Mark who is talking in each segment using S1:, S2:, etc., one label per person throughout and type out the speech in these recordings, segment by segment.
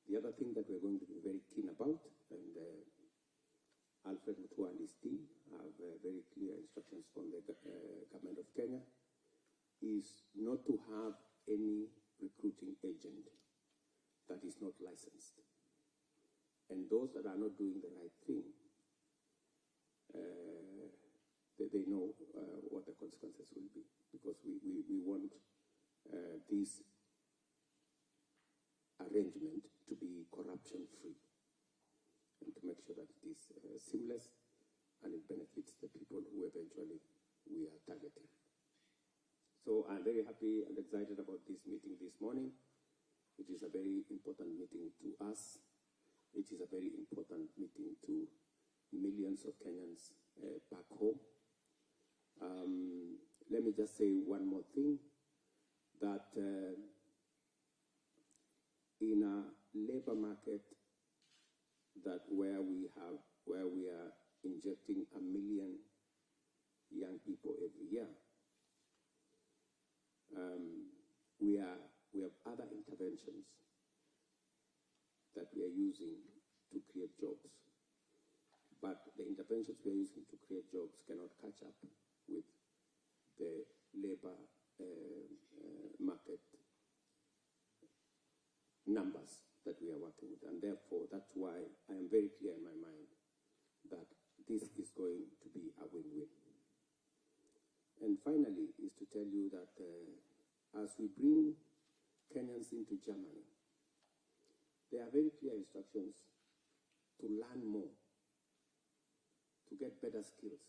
S1: The other thing that we're going to be very keen about, and Alfred Mutua and his team have very clear instructions from the government of Kenya, is not to have any recruiting agent that is not licensed. And those that are not doing the right thing, they know what the consequences will be, because we want this arrangement to be corruption-free and to make sure that it is seamless and it benefits the people who eventually we are targeting. So I'm very happy and excited about this meeting this morning. It is a very important meeting to us. It is a very important meeting to millions of Kenyans back home. Let me just say one more thing, that in a labor market where we are injecting 1 million young people every year, we have other interventions that we are using to create jobs. But the interventions we are using to create jobs cannot catch up with the labor market numbers that we are working with. And therefore, that's why I am very clear in my mind that this is going to be a win-win. And finally, is to tell you that as we bring Kenyans into Germany, there are very clear instructions to learn more, to get better skills,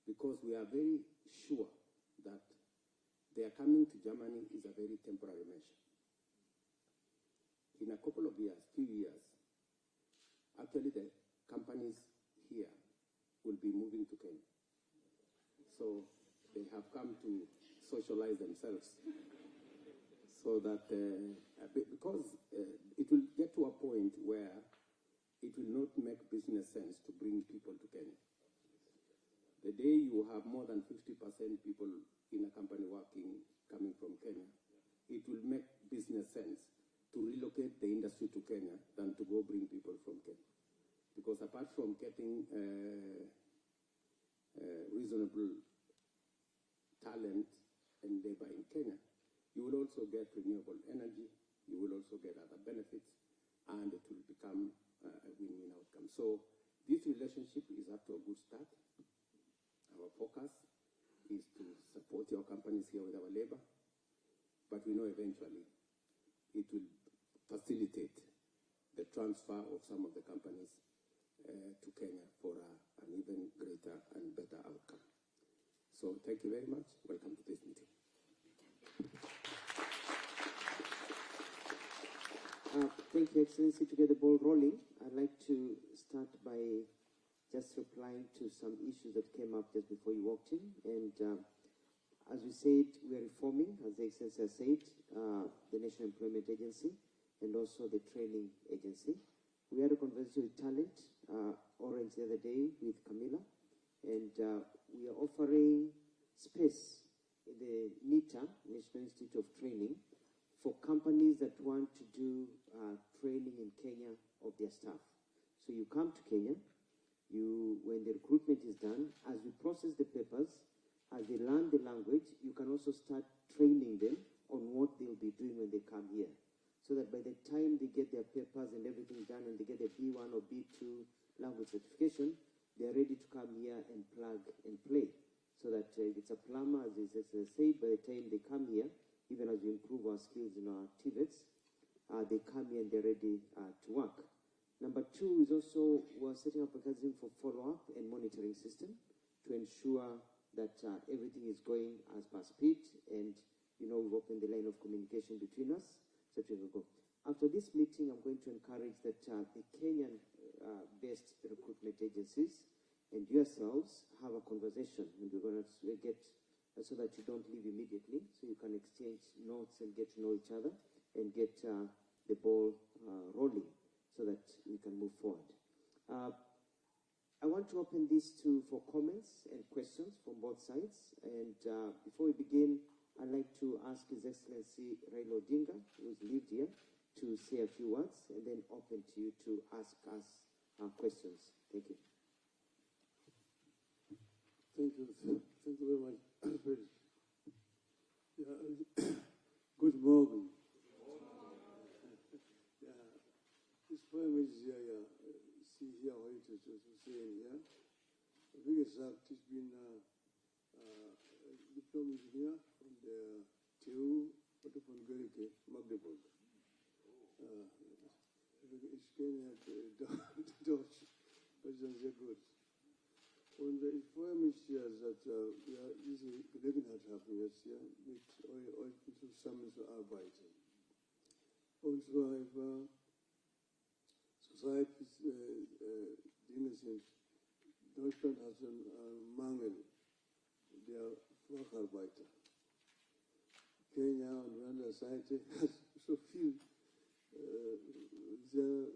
S1: because we are very sure that their coming to Germany is a very temporary measure. In a couple of years, few years, actually the companies here will be moving to Kenya. So they have come to socialize themselves. So that, because it will get to a point where it will not make business sense to bring people to Kenya. The day you have more than 50% people in a company working, coming from Kenya, it will make business sense to relocate the industry to Kenya than to go bring people from Kenya. Because apart from getting reasonable talent and labor in Kenya, you will also get renewable energy, you will also get other benefits, and it will become a win-win outcome. So this relationship is up to a good start. Our focus is to support your companies here with our labor, but we know eventually it will facilitate the transfer of some of the companies to Kenya for an even greater and better outcome. So thank you very much. Welcome to this meeting.
S2: Thank you, Excellency. To get the ball rolling, I'd like to start by just replying to some issues that came up just before you walked in. And as we said, we are reforming, as the Excellency has said, the National Employment Agency and also the Training Agency. We had a conversation with Talent, Orange, the other day with Camilla, and we are offering space in the NITA, National Institute of Training, for companies that want to do training in Kenya of their staff. So you come to Kenya, when the recruitment is done, as we process the papers, as they learn the language, you can also start training them on what they'll be doing when they come here. So that by the time they get their papers and everything done and they get their B1 or B2 language certification, they're ready to come here and plug and play. So that if it's a plumber, as they say, by the time they come here, even as we improve our skills in our TVETs, they come here and they're ready to work. Number two is also we're setting up a mechanism for follow-up and monitoring system to ensure that everything is going as per speed, and we've opened the line of communication between us. So we will go. After this meeting, I'm going to encourage that the Kenyan-based recruitment agencies and yourselves have a conversation, and we're going to get so that you don't leave immediately, so you can exchange notes and get to know each other and get the ball rolling so that we can move forward. I want to open this for comments and questions from both sides. And before we begin, I'd like to ask His Excellency Raila Odinga, who's lived here, to say a few words and then open to you to ask us questions. Thank you.
S3: Thank you. Thank you very much. Ja, guten Morgen. Ja, ich freue mich sehr, ja, Sie hier heute zu sehen. Ja. Wie gesagt, ich bin Diplom-Ingenieur von der TU von 𝐊𝐄𝐑, Magdeburg. Ich kenne Deutsch, das ist sehr gut. Und ich freue mich sehr, dass wir diese Gelegenheit haben, jetzt hier mit euch zusammenzuarbeiten. Und zwar über zurzeit Dinge sind, Deutschland hat einen Mangel der Facharbeiter. Kenia und die andere Seite hat so viel sehr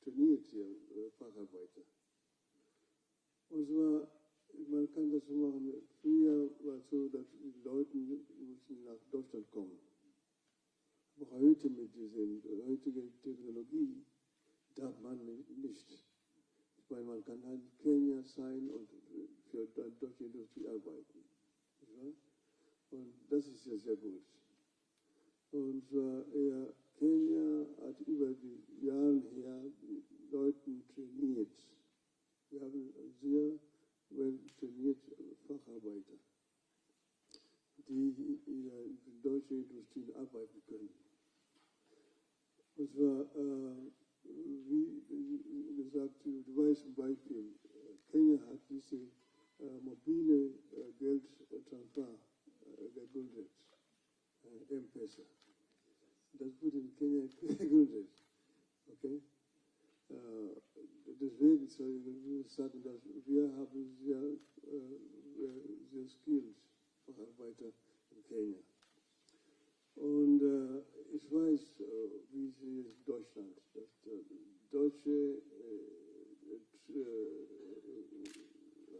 S3: trainierte Facharbeiter. Und zwar, man kann das so machen, früher war es so, dass die Leute mussten nach Deutschland kommen. Aber heute mit dieser heutigen Technologie darf man nicht. Ich meine, man kann halt in Kenia sein und für die deutsche Industrie arbeiten. Ja? Und das ist ja sehr gut. Und zwar, Kenia hat über die Jahre her die Leute trainiert. Wir haben sehr well trainierte Facharbeiter, die in der deutschen Industrie arbeiten können. Und zwar, wie gesagt, du weißt zum Beispiel, Kenia hat diese mobile Geldtransfer gegründet, M-Pesa. Das wurde in Kenia gegründet. Okay? Deswegen soll ich sagen, dass wir haben sehr skilled Facharbeiter in Kenia. Und ich weiß, wie es ist in Deutschland, dass deutsche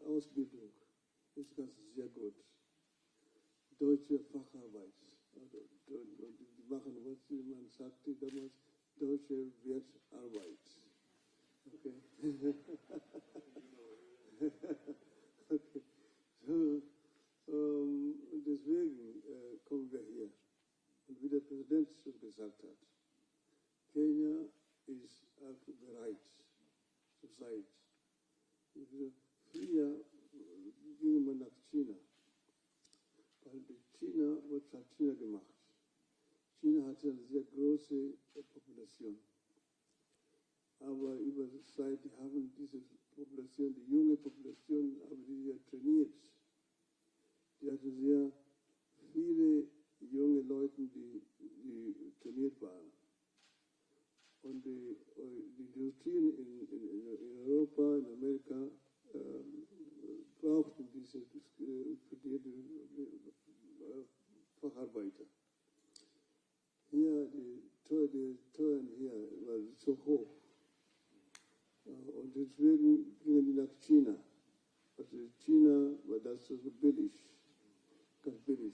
S3: Ausbildung ist ganz sehr gut. Deutsche Facharbeit. Also, die machen, was man sagte damals, deutsche Wertarbeit. Okay. Okay. So, deswegen kommen wir hier. Und wie der Präsident schon gesagt hat, Kenia ist auch bereit zurzeit. Früher ging man nach China, weil China, was hat China gemacht? China hatte eine sehr große Population. Aber über die Zeit, die haben diese Population, die junge Population, haben die ja trainiert. Die hatten sehr viele junge Leute, die trainiert waren. Und die Industrien in Europa, in Amerika, brauchten diese studierte Facharbeiter. Hier, die Teuren hier waren so hoch. Und deswegen gingen die nach China. Also China war das so billig, ganz billig.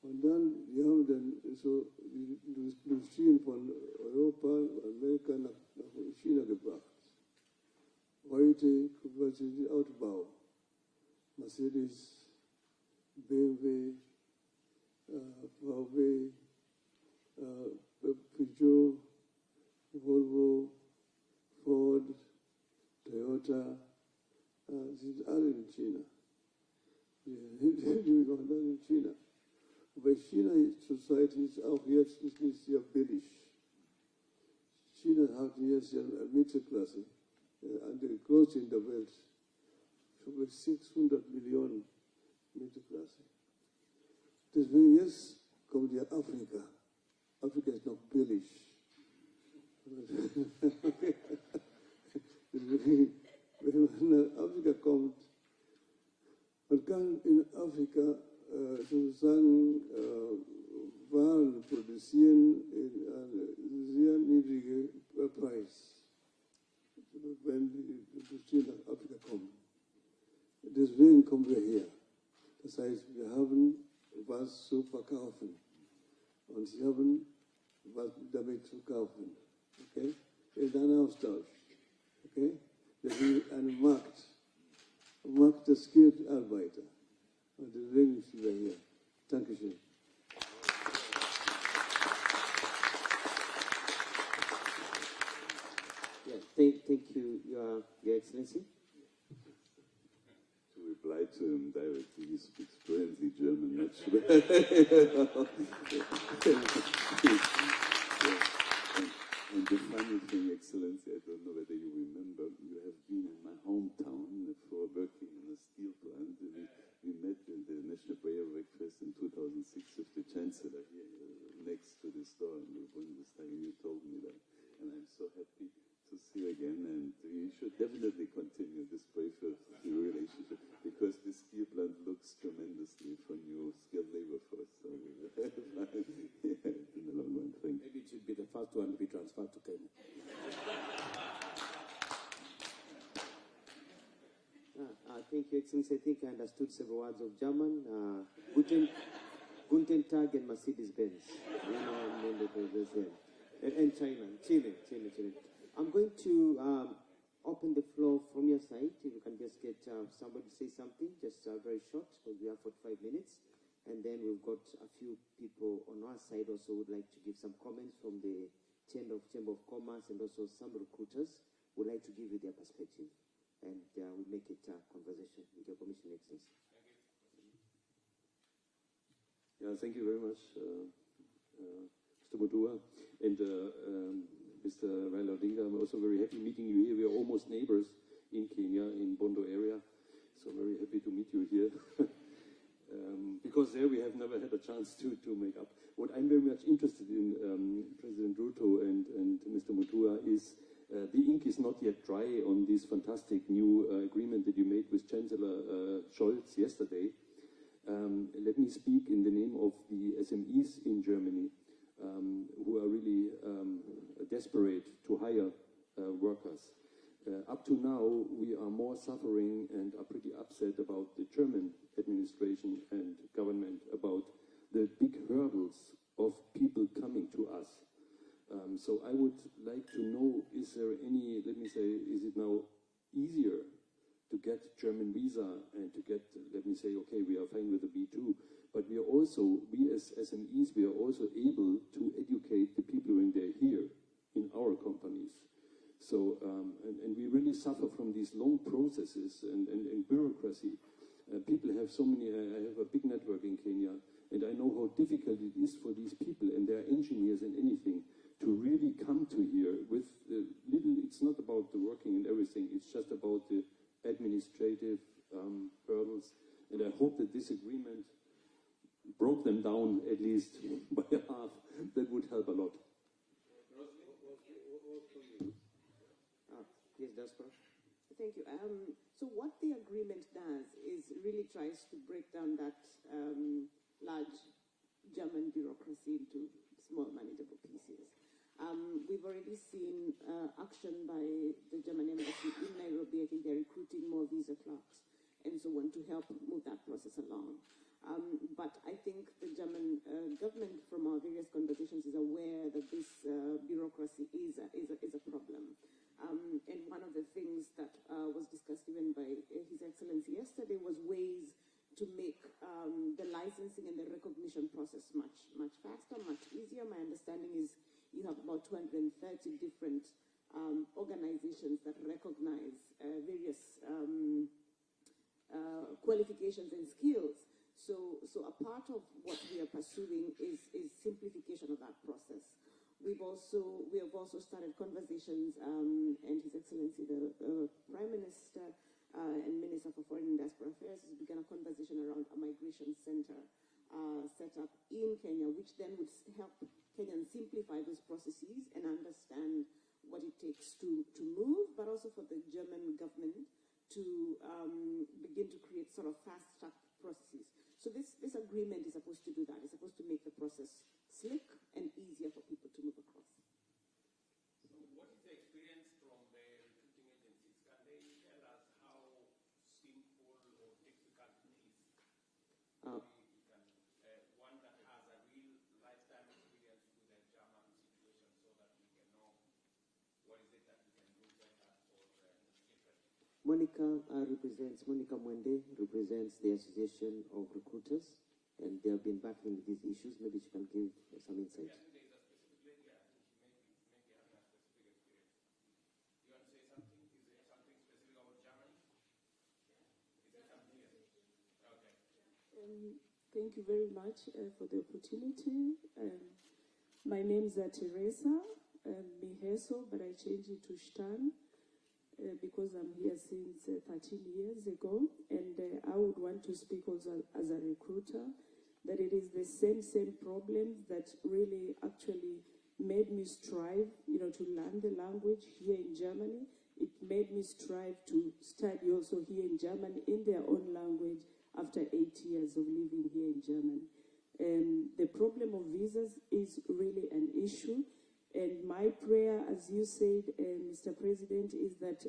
S3: Und dann, die haben dann so die Industrien von Europa, Amerika nach China gebracht. Heute was ist der Autobau. Mercedes, BMW, VW, Peugeot, Volvo, Ford, Toyota, sind alle in China. Die machen das in China. Aber China zurzeit ist auch jetzt nicht sehr billig. China hat jetzt eine Mittelklasse, eine größte in der Welt, über 600 Millionen Mittelklasse. Deswegen jetzt kommt ja Afrika. Afrika ist noch billig. Wenn man nach Afrika kommt, man kann in Afrika sozusagen Waren produzieren in einem sehr niedrigen Preis, wenn die Industrie nach Afrika kommt. Deswegen kommen wir her. Das heißt, wir haben was zu verkaufen. Und sie haben zu kaufen. Okay? Ist ein Austausch. Okay? Das ist ein Markt der Skilled Arbeiter. Und deswegen sind wir hier. Dankeschön.
S2: Yeah, thank you, Your Excellency.
S4: To reply to him directly, he speaks fluently German, not sure. And the funny thing, Excellency, I don't know whether you remember, you have been in my hometown for working in a steel plant. We met in the National Prayer Breakfast in 2006 with the Chancellor here next to the store in the Bundestag, and you told me that. And I'm so happy to see you again, and you should definitely continue this playful relationship, because this steel plant looks tremendously for new skilled labor force. So, yeah, in the long run, thank you.
S1: Maybe it should be the first one to be transferred to Kenya.
S2: Thank you, Excellency. I think I understood several words of German. Guten Tag and Mercedes-Benz. You know, and Chile. I'm going to open the floor from your side. If you can just get somebody to say something, just very short, because we have 45 minutes. And then we've got a few people on our side also would like to give some comments from the Chamber of Commerce, and also some recruiters would like to give you their perspective. And we'll make it a conversation with your Commission Excellency.
S5: Yeah, thank you very much, Mr. Mutua. And Mr. Raila Odinga, I'm also very happy meeting you here. We are almost neighbors in Kenya, in Bondo area. So very happy to meet you here. Because there we have never had a chance to make up. What I'm very much interested in, President Ruto and Mr. Mutua, is the ink is not yet dry on this fantastic new agreement that you made with Chancellor Scholz yesterday. Let me speak in the name of the SMEs in Germany, who are really desperate to hire workers. Up to now, we are more suffering and are pretty upset about the German administration and government about the big hurdles of people coming to us. So I would like to know, is there any, let me say, is it now easier to get German visa and to get, let me say, okay, we are fine with the B2, but we are also, we as SMEs, we are also able to educate the people when they're here in our companies. So, and we really suffer from these long processes and bureaucracy. People have so many, I have a big network in Kenya, and I know how difficult it is for these people, and they're engineers and anything, to really come to here with little, it's not about the working and everything, it's just about the administrative hurdles. And I hope that this agreement broke them down at least by half. That would help a lot.
S2: Yes, Jasper.
S6: Thank you. So what the agreement does is really tries to break down that large German bureaucracy into small manageable pieces. We've already seen action by the German embassy in Nairobi. I think they're recruiting more visa clerks and so on to help move that process along. But I think the German government, from our various conversations, is aware that this bureaucracy is a problem. And one of the things that was discussed even by His Excellency yesterday was ways to make the licensing and the recognition process much faster, much easier. My understanding is you have about 230 different organizations that recognize various qualifications and skills. So a part of what we are pursuing is simplification of that process. We have also started conversations, and His Excellency, the Prime Minister and Minister for Foreign and Diaspora Affairs has begun a conversation around a migration center set up in Kenya, which then would help Kenyans simplify those processes and understand what it takes to move, but also for the German government to begin to create sort of fast-track processes. So this agreement is supposed to do that. It's supposed to make the process slick and easier for people to move across.
S7: So what is the experience from the recruiting agencies? Can they tell us how simple or difficult it is? One that has a real lifetime experience with the German situation, so
S2: Monica Mwende represents the Association of Recruiters, and they have been battling with these issues. Maybe she can give some insight.
S8: Thank you very much for the opportunity. My name is Teresa Miheso, but I changed it to Stan because I'm here since 13 years ago, and I would want to speak also as a recruiter, that it is the same problems that really actually made me strive, to learn the language here in Germany. It made me strive to study also here in Germany in their own language after 8 years of living here in Germany. The problem of visas is really an issue. And my prayer, as you said, Mr. President, is that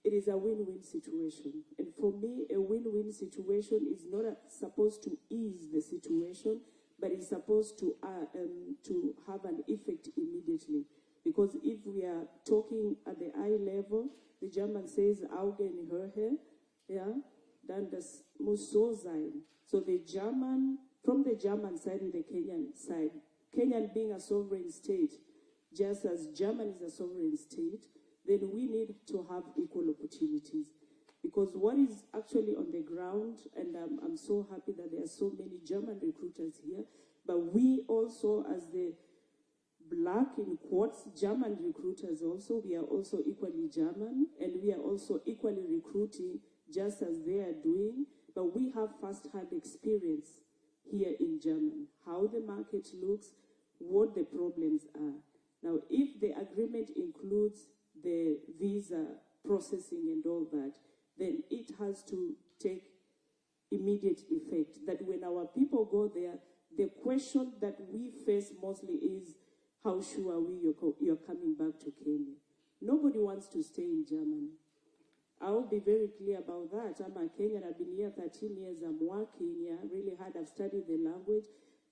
S8: it is a win-win situation. And for me, a win-win situation is not supposed to ease the situation, but it's supposed to have an effect immediately. Because if we are talking at the eye level, the German says, 𝐊𝐄𝐑𝐌𝐀𝐍𝐾, yeah, dann das muss so sein. So the German, from the German side and the Kenyan side, Kenya being a sovereign state, just as Germany is a sovereign state, then we need to have equal opportunities. Because what is actually on the ground, and I'm so happy that there are so many German recruiters here, but we also, as the black, in quotes, German recruiters also, we are also equally German, and we are also equally recruiting just as they are doing, but we have first-hand experience here in Germany, how the market looks, what the problems are. Now, if the agreement includes the visa processing and all that, then it has to take immediate effect. That when our people go there, the question that we face mostly is, how sure are we you're coming back to Kenya? Nobody wants to stay in Germany. I'll be very clear about that. I'm a Kenyan. I've been here 13 years. I'm working here really hard. I've studied the language.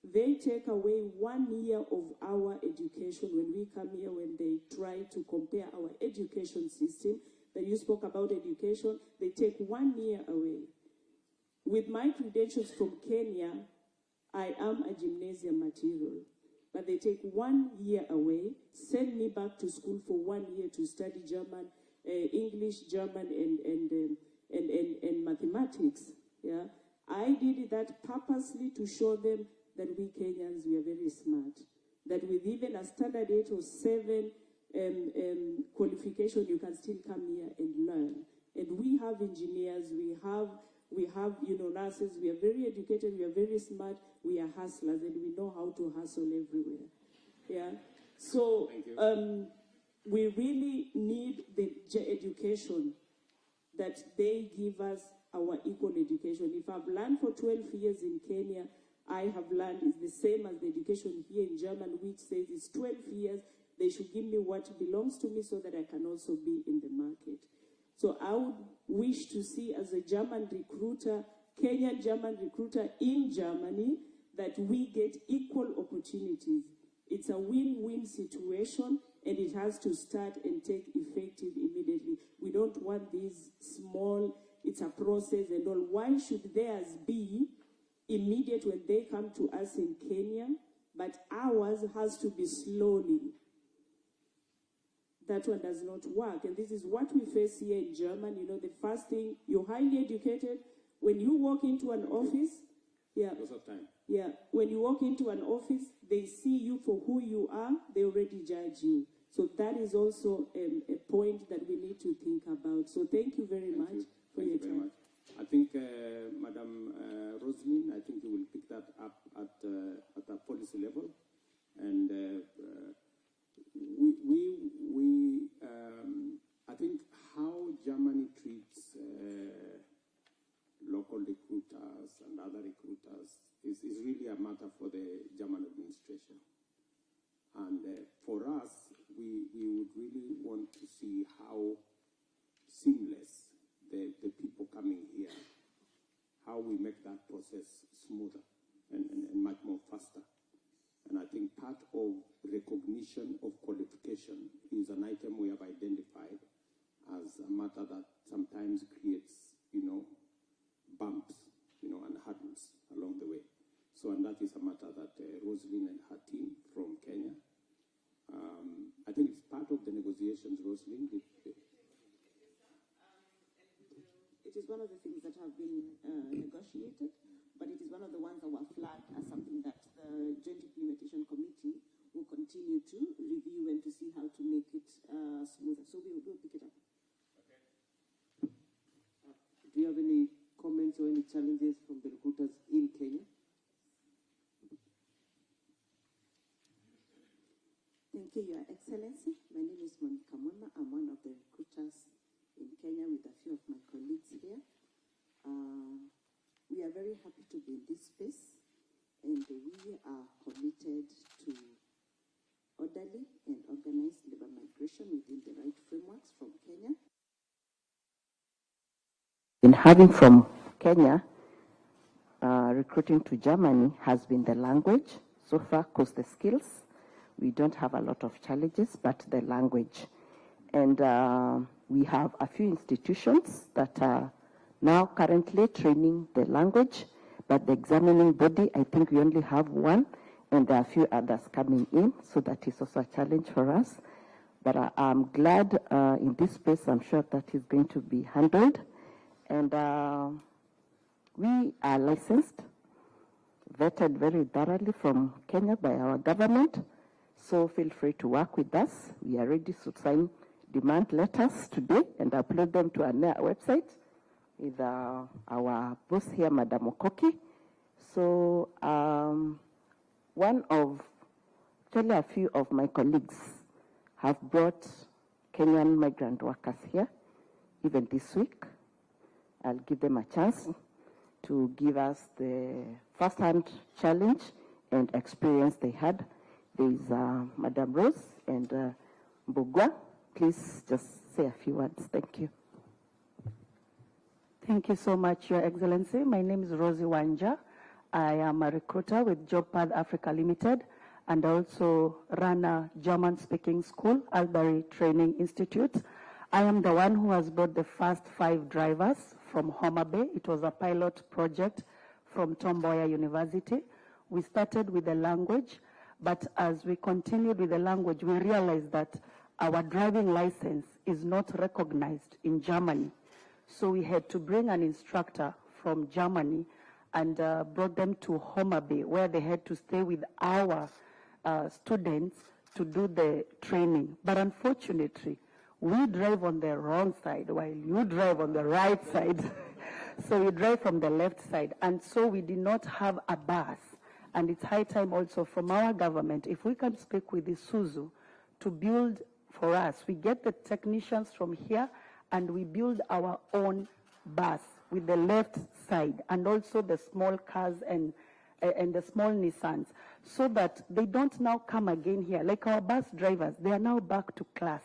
S8: They take away 1 year of our education when we come here, when they try to compare our education system. That you spoke about education, they take 1 year away. With my credentials from Kenya, I am a gymnasium material. But they take 1 year away, send me back to school for 1 year to study German, English, German, and mathematics. Yeah, I did that purposely to show them that we Kenyans, we are very smart. That with even a standard 8 or 7 qualification, you can still come here and learn. And we have engineers, we have nurses. We are very educated, we are very smart, we are hustlers, and we know how to hustle everywhere. Yeah. So we really need the education that they give us, our equal education. If I've learned for 12 years in Kenya, I have learned it's the same as the education here in Germany, which says it's 12 years. They should give me what belongs to me so that I can also be in the market. So I would wish to see, as a German recruiter, Kenyan German recruiter in Germany, that we get equal opportunities. It's a win-win situation, and it has to start and take effective immediately. We don't want these small, it's a process and all. Why should theirs be immediate when they come to us in Kenya, but ours has to be slowly? That one does not work. And this is what we face here in Germany. The first thing, you're highly educated. When you walk into an office, when you walk into an office, they see you for who you are, they already judge you. So that is also a point that we need to think about. So thank you very much for your time.
S1: I think, Madam Roslyn, I think you will pick that up at a policy level. And I think how Germany treats local recruiters and other recruiters is really a matter for the German administration. And for us, we would really want to see how seamless the people coming here, how we make that process smoother and much more faster. And I think part of recognition of qualification is an item we have identified as a matter that
S5: part of the negotiations, Rosalind?
S6: It is one of the things that have been negotiated, but it is one of the ones that were flagged as something that the Joint Implementation Committee will continue to review and to see how to make it smoother. So we'll pick it up.
S2: Do you have any comments or any challenges from the recruiters in Kenya?
S9: Thank you, Your Excellency. My name is Monica Mwema. I'm one of the recruiters in Kenya with a few of my colleagues here. We are very happy to be in this space, and we are committed to orderly and organized labor migration within the right frameworks from Kenya. In having from Kenya, recruiting to Germany has been the language so far, because the skills, we don't have a lot of challenges, but the language. And we have a few institutions that are now currently training the language, but the examining body, I think we only have one, and there are a few others coming in, so that is also a challenge for us. But I'm glad in this space, I'm sure that is going to be handled. And we are licensed, vetted very thoroughly from Kenya by our government, so feel free to work with us. We are ready to sign demand letters today and upload them to our website with our boss here, Madam Okoki. So actually a few of my colleagues have brought Kenyan migrant workers here, even this week. I'll give them a chance to give us the first-hand challenge and experience they had. There is Madam Rose and Mbugua. Please just say a few words. Thank you.
S10: Thank you so much, Your Excellency. My name is Rosie Wanja. I am a recruiter with JobPath Africa Limited, and I also run a German-speaking school, Albury Training Institute. I am the one who has brought the first 5 drivers from Homa Bay. It was a pilot project from Tom Mboya University. We started with the language, but as we continued with the language, we realized that our driving license is not recognized in Germany. So we had to bring an instructor from Germany and brought them to Homa Bay, where they had to stay with our students to do the training. But unfortunately, we drive on the wrong side while you drive on the right side. So we drive from the left side. And so we did not have a bus. And it's high time also from our government, if we can speak with Isuzu to build for us. We get the technicians from here and we build our own bus with the left side, and also the small cars and the small Nissans, so that they don't now come again here. Like our bus drivers, they are now back to class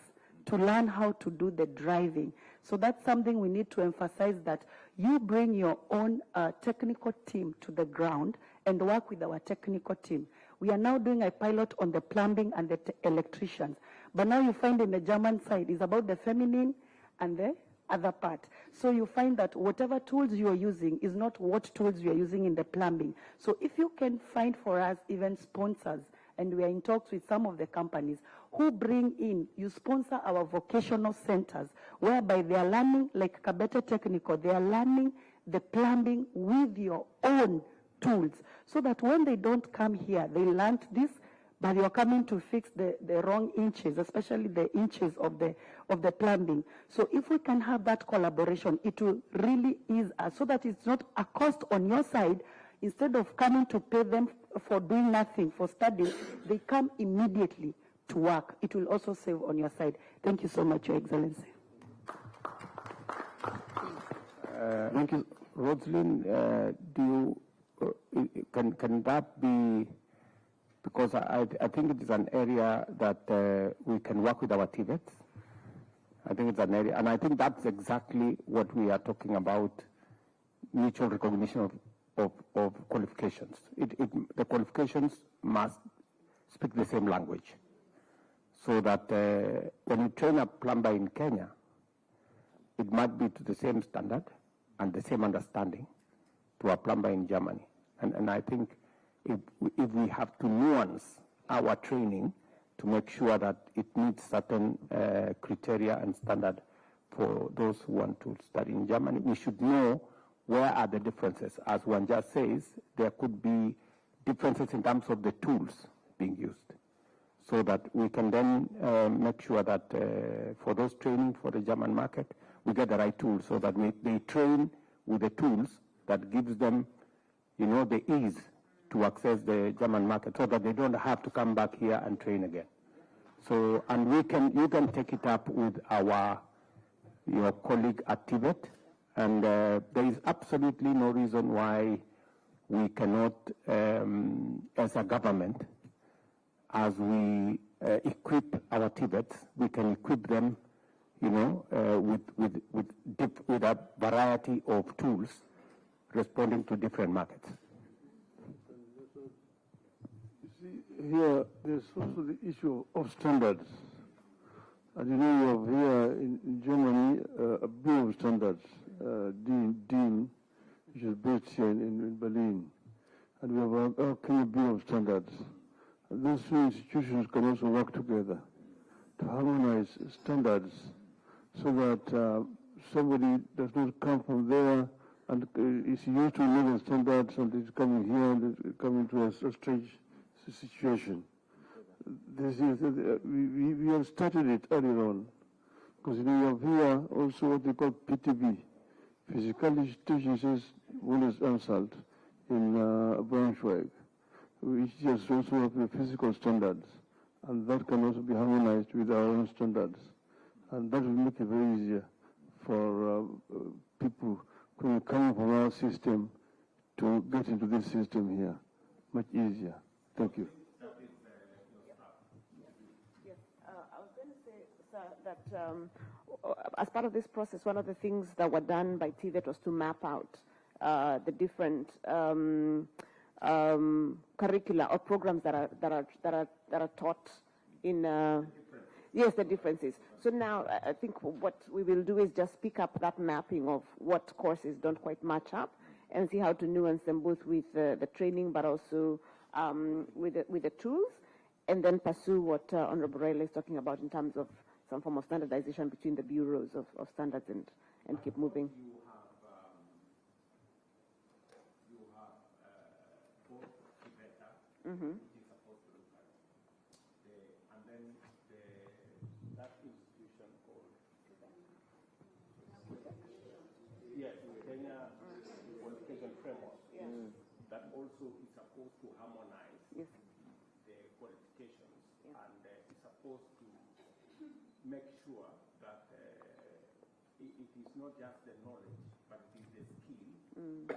S10: to learn how to do the driving. So that's something we need to emphasize, that you bring your own technical team to the ground and work with our technical team. We are now doing a pilot on the plumbing and the electricians. But now you find in the German side is about the feminine and the other part. So you find that whatever tools you are using is not what tools you are using in the plumbing. So if you can find for us even sponsors, and we are in talks with some of the companies who bring in, you sponsor our vocational centers, whereby they are learning, like Kabete Technical, they are learning the plumbing with your own tools, so that when they don't come here, they learned this, but you're coming to fix the wrong inches, especially the inches of the plumbing. So if we can have that collaboration, it will really ease us, so that it's not a cost on your side. Instead of coming to pay them for doing nothing, for studying, they come immediately to work. It will also save on your side. Thank you so much, Your Excellency.
S1: Thank you. Rosalind, can that be, because I think it is an area that we can work with our TVETs. I think it's an area, and I think that's exactly what we are talking about, mutual recognition of qualifications. The qualifications must speak the same language, so that when you train a plumber in Kenya, it might be to the same standard and the same understanding to a plumber in Germany. And I think if we have to nuance our training
S11: to make sure that it meets certain criteria and standard for those who want to study in Germany. We should know where are the differences. As Wanja says, there could be differences in terms of the tools being used, so that we can then make sure that for those training for the German market, we get the right tools, so that they train with the tools that gives them, you know, the ease to access the German market, so that they don't have to come back here and train again. So, and you can take it up with your colleague at TVET, and there is absolutely no reason why we cannot, as a government, as we equip our TVETs, we can equip them, you know, with a variety of tools responding to different markets.
S3: You see, here there's also the issue of standards. And you know, you have here in Germany a Bureau of Standards, DIN, which is based here in Berlin. And we have our Kenya Bureau of Standards. And those two institutions can also work together to harmonize standards, so that somebody does not come from there and is used to another standards and is coming here and is coming to a strange situation. This is, we have started it earlier on, because you know, we have here also what they call PTB, Physikalische Bundesanstalt in Braunschweig, which just also have the physical standards, and that can also be harmonized with our own standards. And that will make it very easier for people coming from our system to get into this system here. Much easier. Thank you.
S9: I was going to say, sir, that as part of this process, one of the things that were done by TVET was to map out the different curricula or programs that are taught in. Yes, the differences. So now I think what we will do is just pick up that mapping of what courses don't quite match up and see how to nuance them both with the training but also with the tools, and then pursue what Honorable Raila is talking about in terms of some form of standardization between the bureaus of standards and keep moving.
S7: You have both TVET,
S9: Mm-hmm.
S7: that institution called Kenya Qualification Framework, that also is supposed to harmonize the qualifications, and is supposed to make sure that it is not just the knowledge, but it is the skill. And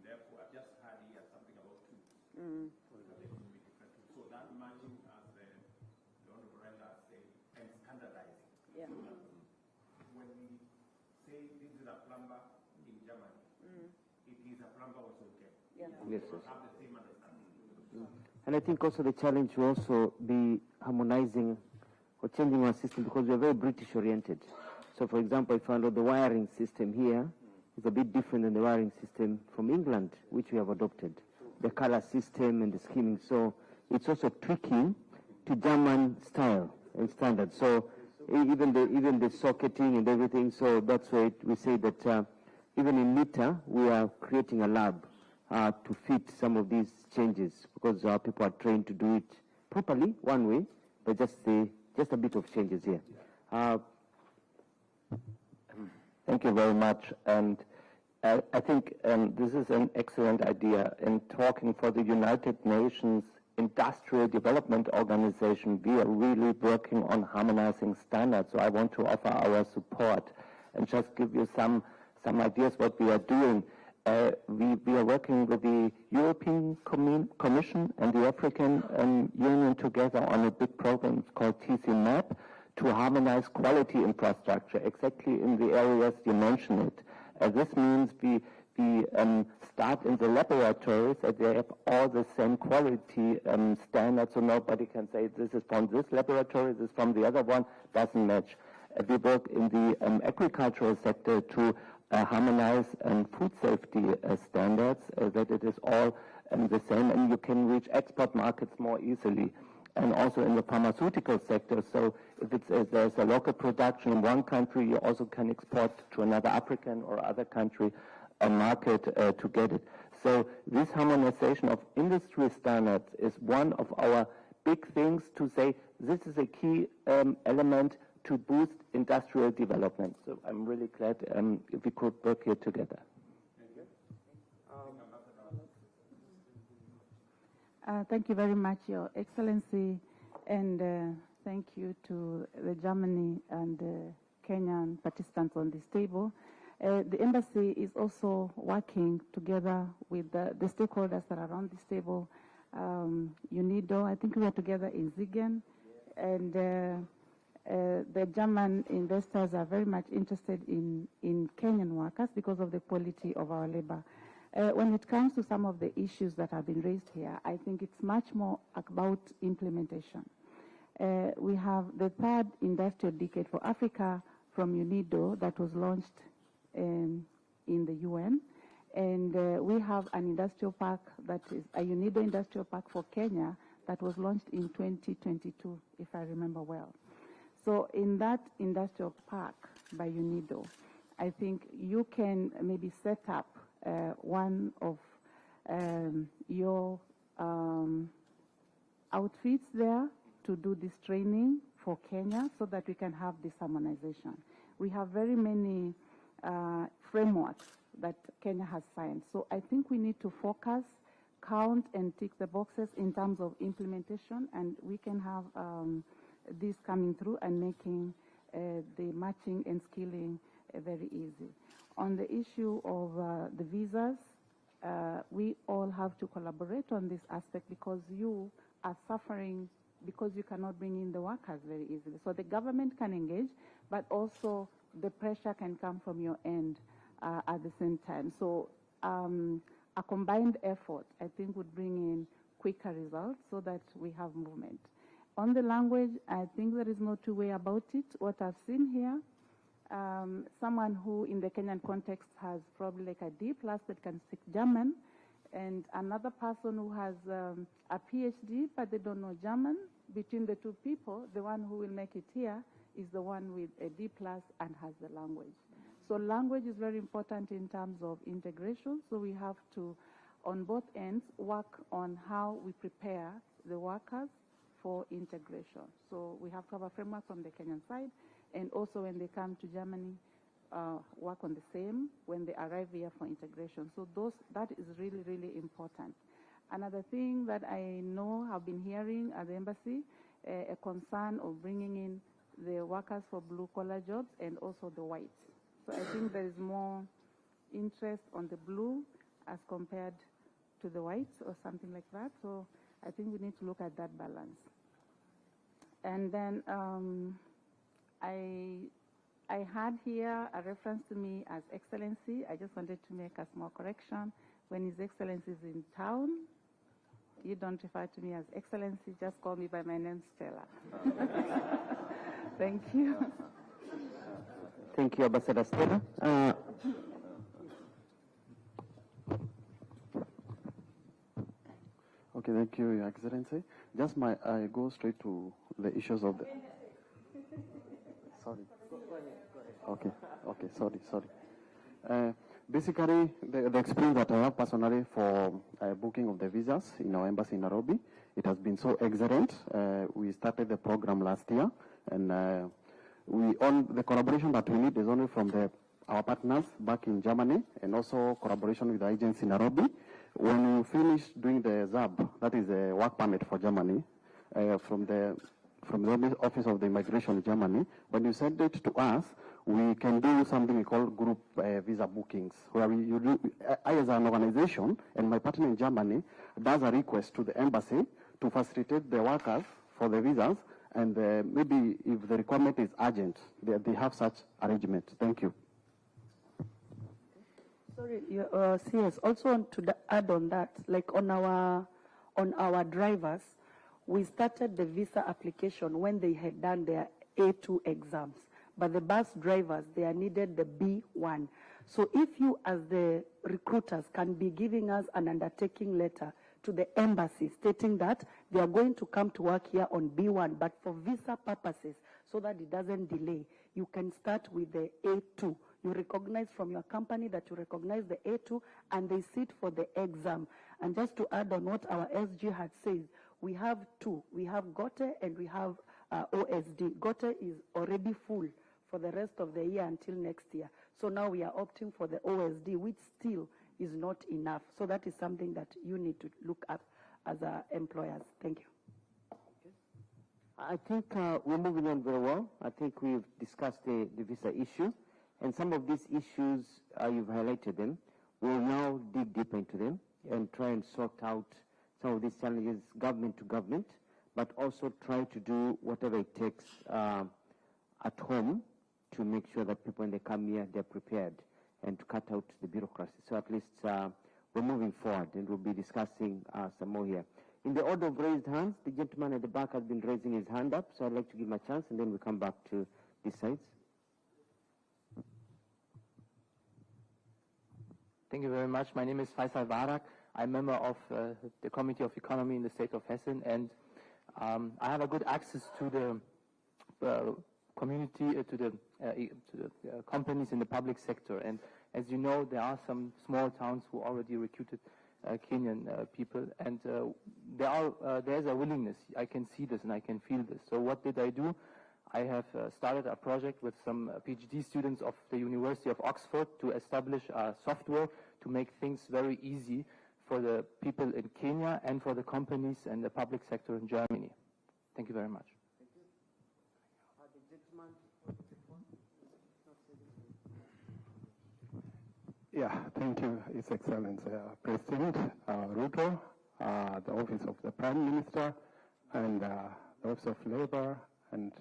S7: therefore, I just had here something about tools. So that matching, as the Honorable Raila said, and standardizing.
S9: Yeah.
S7: So that when we say this is a plumber in Germany, it is a plumber also in Kenya.
S9: Yeah.
S2: Yes,
S7: We
S2: yes.
S7: have the same understanding.
S2: And I think also the challenge will also be harmonizing or changing our system, because we are very British oriented. So for example, I found out the wiring system here is a bit different than the wiring system from England, which we have adopted. The color system and the scheming. So it's also tweaking to German style and standards. So even the socketing and everything. So that's why we say that even in NITA, we are creating a lab to fit some of these changes, because our people are trained to do it properly one way, but just a bit of changes here.
S11: Thank you very much. And I think this is an excellent idea. In talking for the United Nations Industrial Development Organization, we are really working on harmonizing standards. So I want to offer our support and just give you some ideas what we are doing. We are working with the European Commission and the African Union together on a big program called TC-MAP to harmonize quality infrastructure exactly in the areas you mentioned it. This means we start in the laboratories that they have all the same quality standards, so nobody can say this is from this laboratory, this is from the other one, doesn't match. We work in the agricultural sector to harmonize food safety standards, that it is all the same, and you can reach export markets more easily. and also in the pharmaceutical sector. So if there's a local production in one country, you also can export to another African or other country a market to get it. So this harmonization of industry standards is one of our big things to say this is a key element to boost industrial development. So I'm really glad if we could work here together.
S10: Thank you very much, Your Excellency, and thank you to the Germany and the Kenyan participants on this table. The embassy is also working together with the stakeholders that are around this table. UNIDO, I think we are together in Zigen, and the German investors are very much interested in Kenyan workers because of the quality of our labor. When it comes to some of the issues that have been raised here, I think it's much more about implementation. We have the third industrial decade for Africa from UNIDO that was launched in the UN, and we have an industrial park that is a UNIDO industrial park for Kenya that was launched in 2022, if I remember well. So in that industrial park by UNIDO, I think you can maybe set up one of your outfits there to do this training for Kenya so that we can have this harmonization. We have very many frameworks that Kenya has signed. So I think we need to focus, count, and tick the boxes in terms of implementation, and we can have this coming through and making the matching and skilling very easy. On the issue of the visas, we all have to collaborate on this aspect because you are suffering because you cannot bring in the workers very easily. So the government can engage, but also the pressure can come from your end at the same time. So a combined effort, I think, would bring in quicker results so that we have movement. On the language, I think there is no two way about it. What I've seen here, someone who in the Kenyan context has probably like a D+ that can speak German, and another person who has a PhD but they don't know German. Between the two people, the one who will make it here is the one with a D+ and has the language. So language is very important in terms of integration. So we have to, on both ends, work on how we prepare the workers for integration. So we have to have a framework from the Kenyan side, and also when they come to Germany, work on the same when they arrive here for integration. So that is really, really important. Another thing that I know I've been hearing at the embassy, a concern of bringing in the workers for blue-collar jobs and also the whites. So I think there is more interest on the blue as compared to the whites or something like that. So I think we need to look at that balance. And then I had here a reference to me as Excellency. I just wanted to make a small correction. When His Excellency is in town, you don't refer to me as Excellency, just call me by my name, Stella. Thank you.
S11: Thank you, Ambassador Stella.
S12: Okay, thank you, Your Excellency. Just I go straight to the issues of the... Sorry. Okay, sorry. Basically, the experience that I have personally for booking of the visas in our embassy in Nairobi, it has been so excellent. We started the program last year, and the collaboration that we need is only from our partners back in Germany, and also collaboration with the agents in Nairobi. When we finish doing the ZAB, that is a work permit for Germany, from the Office of the Immigration in Germany, when you send it to us, we can do something we call group visa bookings, where I as an organization and my partner in Germany does a request to the embassy to facilitate the workers for the visas, and maybe if the requirement is urgent, they have such arrangement. Thank you.
S10: Sorry, CS, also to add on that, like on our drivers, we started the visa application when they had done their A2 exams. But the bus drivers, they are needed the B1. So if you as the recruiters can be giving us an undertaking letter to the embassy stating that they are going to come to work here on B1, but for visa purposes, so that it doesn't delay, you can start with the A2. You recognize from your company that you recognize the A2, and they sit for the exam. And just to add on what our SG had said, we have two. We have 𝐊𝐄𝐑 and we have OSD. 𝐊𝐄𝐑 is already full for the rest of the year until next year. So now we are opting for the OSD, which still is not enough. So that is something that you need to look at as employers. Thank you.
S2: I think we're moving on very well. I think we've discussed the visa issue, and some of these issues, you've highlighted them. We'll now dig deeper into them and try and sort out some of these challenges, government to government, but also try to do whatever it takes at home to make sure that people, when they come here, they're prepared and to cut out the bureaucracy. So at least we're moving forward, and we'll be discussing some more here. In the order of raised hands, the gentleman at the back has been raising his hand up, so I'd like to give him a chance, and then we come back to this side.
S13: Thank you very much. My name is Faisal Barak. I'm a member of the Committee of Economy in the state of Hessen, and I have a good access to the community, to the companies in the public sector. And as you know, there are some small towns who already recruited Kenyan people, and there's a willingness. I can see this and I can feel this. So what did I do? I have started a project with some PhD students of the University of Oxford to establish a software to make things very easy for the people in Kenya and for the companies and the public sector in Germany. Thank you very much.
S2: Thank you. The gentleman.
S11: Yeah, thank you, His Excellency President Ruto, the Office of the Prime Minister, and the Office of Labor, and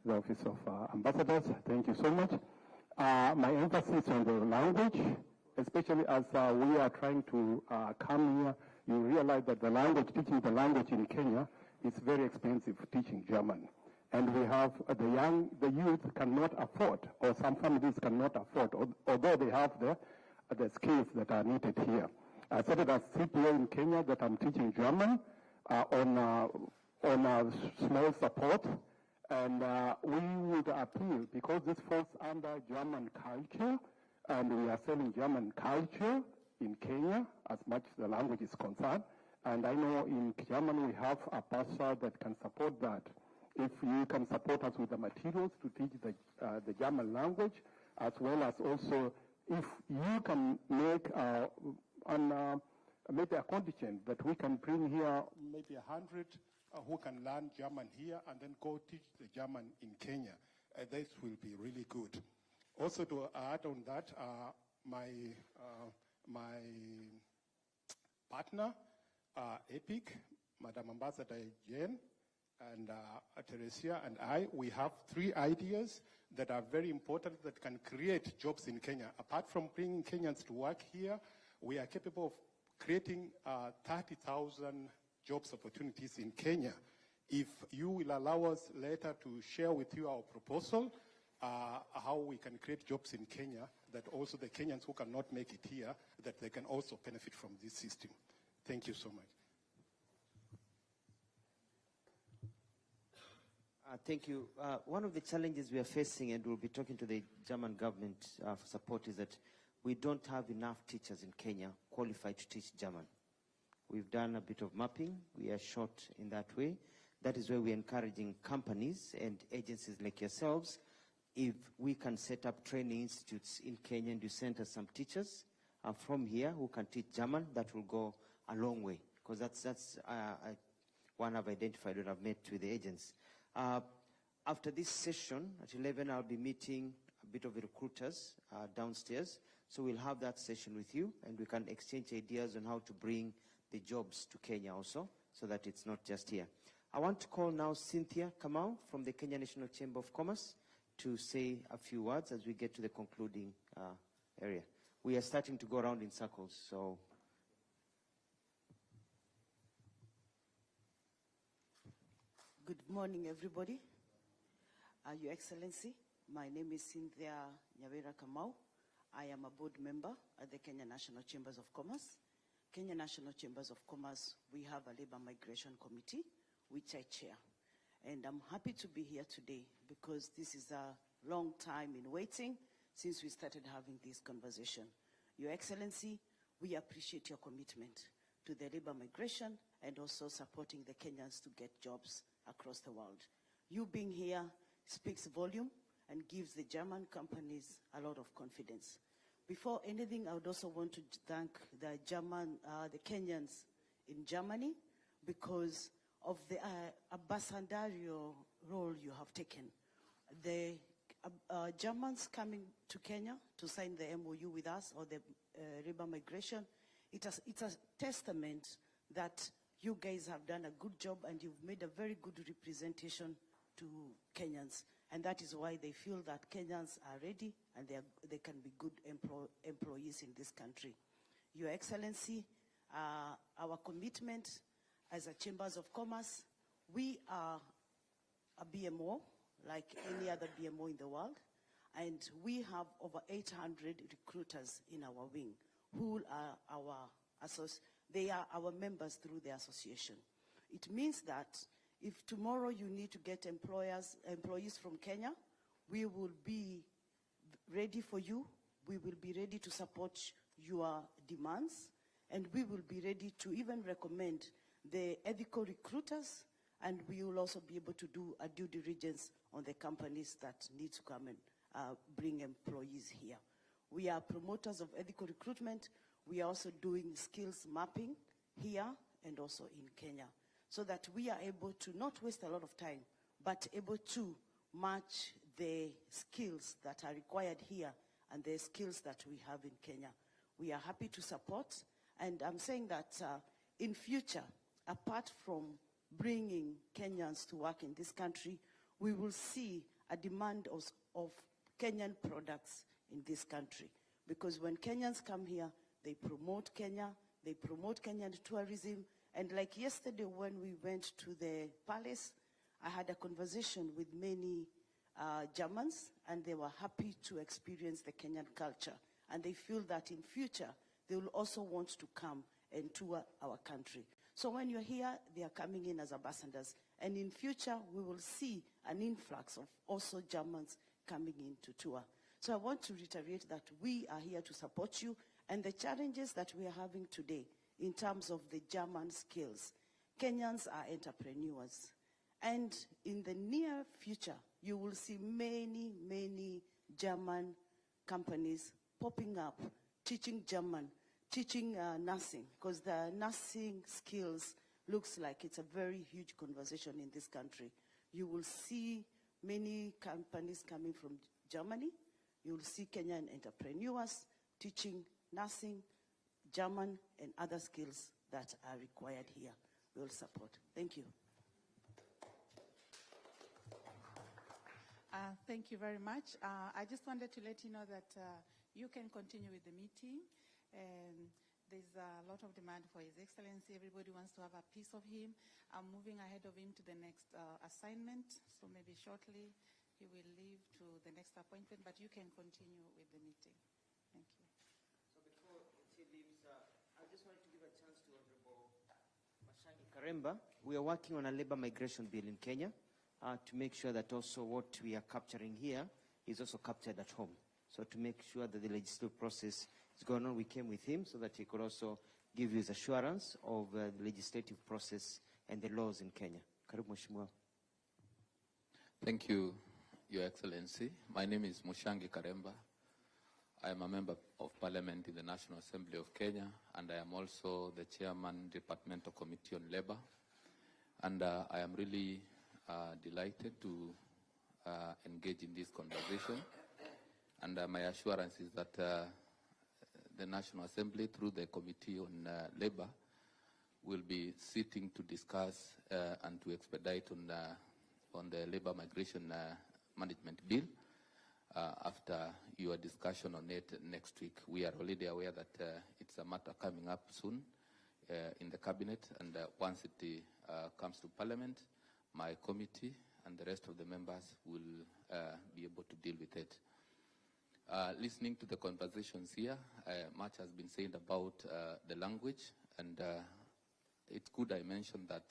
S11: the Office of Ambassadors. Thank you so much. My emphasis on the language, especially as we are trying to come here, you realize that the language, teaching the language in Kenya is very expensive, teaching German. And we have the youth cannot afford, or some families cannot afford, although they have the skills that are needed here. I started a CPA in Kenya that I'm teaching German on a small support, and we would appeal, because this falls under German culture, and we are selling German culture in Kenya as much as the language is concerned. And I know in Germany we have a pastor that can support that. If you can support us with the materials to teach the German language, as well as also if you can make maybe a contingent that we can bring here, maybe 100 who can learn German here and then go teach the German in Kenya. This will be really good. Also to add on that, my partner, EPIC, Madam Ambassador Jane, and Teresia and I, we have 3 ideas that are very important that can create jobs in Kenya. Apart from bringing Kenyans to work here, we are capable of creating 30,000 jobs opportunities in Kenya. If you will allow us later to share with you our proposal, how we can create jobs in Kenya, that also the Kenyans who cannot make it here, that they can also benefit from this system. Thank you so much.
S2: Thank you. One of the challenges we are facing, and we'll be talking to the German government for support, is that we don't have enough teachers in Kenya qualified to teach German. We've done a bit of mapping. We are short in that way. That is why we're encouraging companies and agencies like yourselves, if we can set up training institutes in Kenya and you send us some teachers from here who can teach German, that will go a long way, because that's one I've identified when I've met with the agents. After this session at 11, I'll be meeting a bit of the recruiters downstairs. So we'll have that session with you, and we can exchange ideas on how to bring the jobs to Kenya also, so that it's not just here. I want to call now Cynthia Kamau from the Kenya National Chamber of Commerce to say a few words as we get to the concluding area. We are starting to go around in circles, so.
S14: Good morning, everybody. Your Excellency, my name is Cynthia Nyawera Kamau. I am a board member at the Kenya National Chambers of Commerce, Kenya National Chambers of Commerce, we have a Labor Migration Committee, which I chair. And I'm happy to be here today because this is a long time in waiting since we started having this conversation. Your Excellency, we appreciate your commitment to the labor migration and also supporting the Kenyans to get jobs across the world. You being here speaks volume and gives the German companies a lot of confidence. Before anything, I would also want to thank the Kenyans in Germany because of the ambassadorial role you have taken. The Germans coming to Kenya to sign the MOU with us, or the labor migration, it's a testament that you guys have done a good job and you've made a very good representation to Kenyans. And that is why they feel that Kenyans are ready and they can be good employees in this country. Your Excellency, our commitment as a Chambers of Commerce, we are a BMO, like any other BMO in the world, and we have over 800 recruiters in our wing who are they are our members through the association. It means that if tomorrow you need to get employees from Kenya, we will be ready for you. We will be ready to support your demands, and we will be ready to even recommend the ethical recruiters, and we will also be able to do a due diligence on the companies that need to come and bring employees here. We are promoters of ethical recruitment. We are also doing skills mapping here and also in Kenya, so that we are able to not waste a lot of time, but able to match the skills that are required here and the skills that we have in Kenya. We are happy to support, and I'm saying that in future, apart from bringing Kenyans to work in this country, we will see a demand of Kenyan products in this country. Because when Kenyans come here, they promote Kenya, they promote Kenyan tourism. And like yesterday when we went to the palace, I had a conversation with many Germans, and they were happy to experience the Kenyan culture. And they feel that in future, they will also want to come and tour our country. So when you're here, they are coming in as ambassadors. And in future, we will see an influx of also Germans coming in to tour. So I want to reiterate that we are here to support you, and the challenges that we are having today in terms of the German skills. Kenyans are entrepreneurs. And in the near future, you will see many, many German companies popping up, teaching German, teaching nursing, because the nursing skills looks like it's a very huge conversation in this country. You will see many companies coming from Germany. You will see Kenyan entrepreneurs teaching nursing, German, and other skills that are required here. We will support. Thank you.
S15: Thank you very much. I just wanted to let you know that you can continue with the meeting. There's a lot of demand for His Excellency. Everybody wants to have a piece of him. I'm moving ahead of him to the next assignment, so maybe shortly he will leave to the next appointment, but you can continue with the meeting. Thank you.
S2: So before he leaves, I just wanted to give a chance to Honorable Mashangi Karemba. We are working on a labor migration bill in Kenya to make sure that also what we are capturing here is also captured at home. So to make sure that the legislative process is going on, we came with him so that he could also give you his assurance of the legislative process and the laws in Kenya. Karibu Mheshimiwa.
S16: Thank you, Your Excellency. My name is Mushangi Karemba. I am a member of Parliament in the National Assembly of Kenya, and I am also the Chairman, Departmental Committee on Labor. And I am really delighted to engage in this conversation. And my assurance is that the National Assembly, through the Committee on Labor, will be sitting to discuss and to expedite on the Labor Migration Management Bill after your discussion on it next week. We are already aware that it's a matter coming up soon in the Cabinet, and once it comes to Parliament, my committee and the rest of the members will be able to deal with it. Listening to the conversations here, much has been said about the language And it's good I mentioned that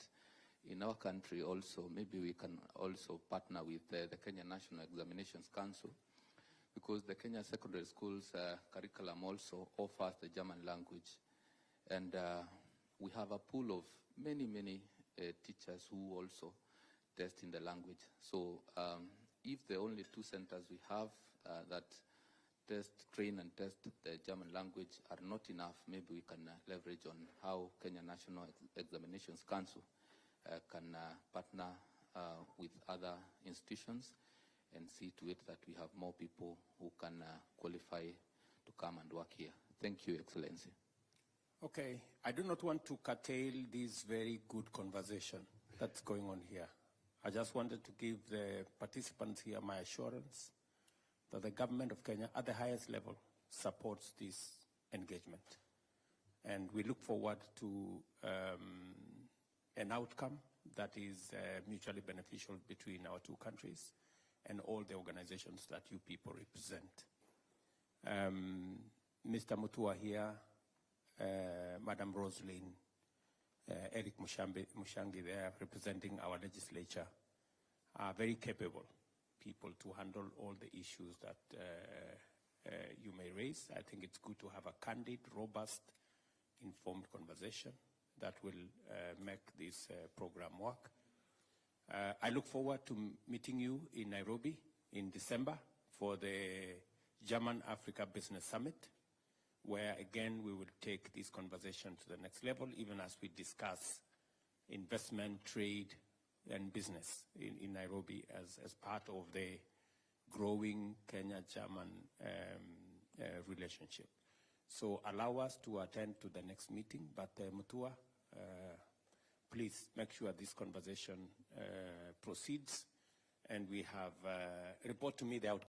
S16: in our country also, maybe we can also partner with the Kenya National Examinations Council, because the Kenya Secondary Schools curriculum also offers the German language. And we have a pool of many teachers who also test in the language. So if the only 2 centers we have that train and test the German language are not enough, maybe we can leverage on how Kenya National Examinations Council can partner with other institutions and see to it that we have more people who can qualify to come and work here. Thank you, Excellency.
S17: Okay, I do not want to curtail this very good conversation that's going on here. I just wanted to give the participants here my assurance that the government of Kenya at the highest level supports this engagement. And we look forward to an outcome that is mutually beneficial between our 2 countries and all the organizations that you people represent. Mr. Mutua here, Madam Roslyn, Eric Mushangi there representing our legislature are very capable people to handle all the issues that you may raise. I think it's good to have a candid, robust, informed conversation that will make this program work. I look forward to meeting you in Nairobi in December for the German Africa Business Summit, where again we will take this conversation to the next level, even as we discuss investment, trade, and business in Nairobi as part of the growing Kenya-German relationship. So allow us to attend to the next meeting, but Mutua, please make sure this conversation proceeds, and we have report to me the outcome.